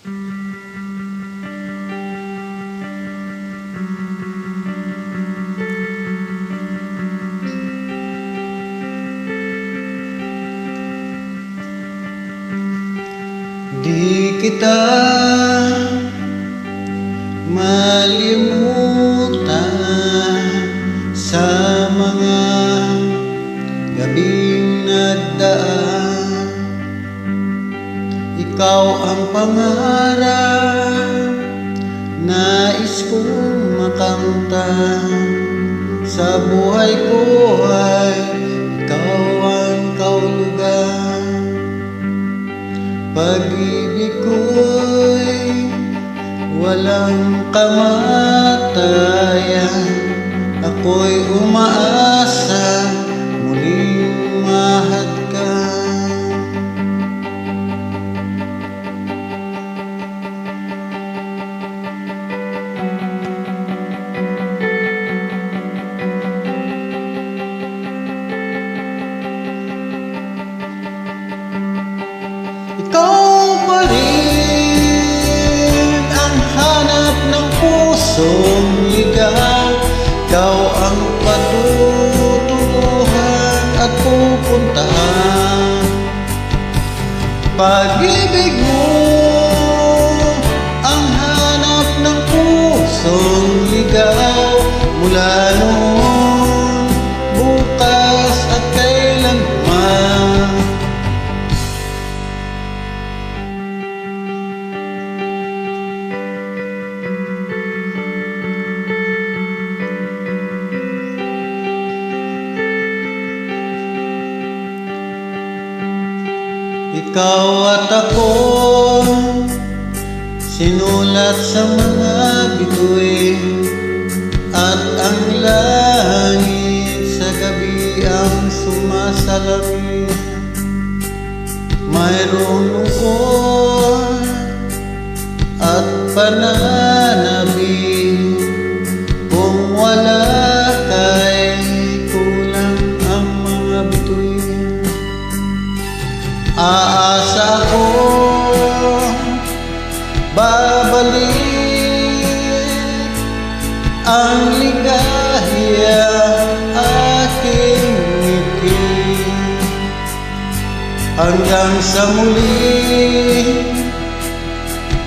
Di kita malimutan sa mga gabing nagdaan. Ikaw ang pangarap, nais kong makamta. Sa buhay ko ay ikaw ang kahulugan. Pag-ibig ko'y walang kamatayan. Ako'y umaasa muling mahal ka. Ikaw pa rin ang hanap ng pusong ligaw. Ikaw ang patutunguhan at pupuntahan. Pag-ibig mo ang hanap ng pusong ligaw. Mula noon, bukas at kailanman. Ikaw at ako, sinulat sa mga bituin. At ang langit sa gabi ang sumasalamin. Mayroong lungkot at pananabik. Kung wala kay kulang ang mga bituin. Aasa ako, babalik ang ligaya aking ngiti. Hanggang sa muli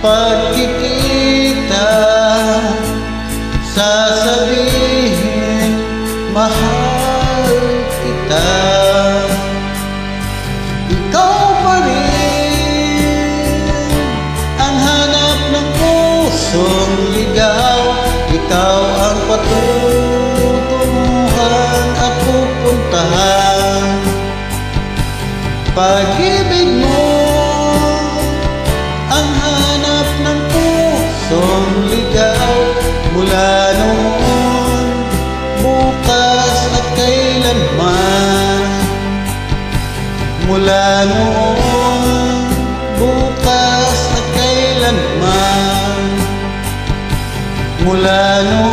pagkikita, sasabihin mahal kita. Ikaw pa rin ang hanap ng pusong ligaw. Ikaw ang patutunguhan at pupuntahan. Pag-ibig mo ang hanap ng pusong ligaw. Mula noon, bukas at kailanman. Mula noon, bukas at kailanman. Mula noon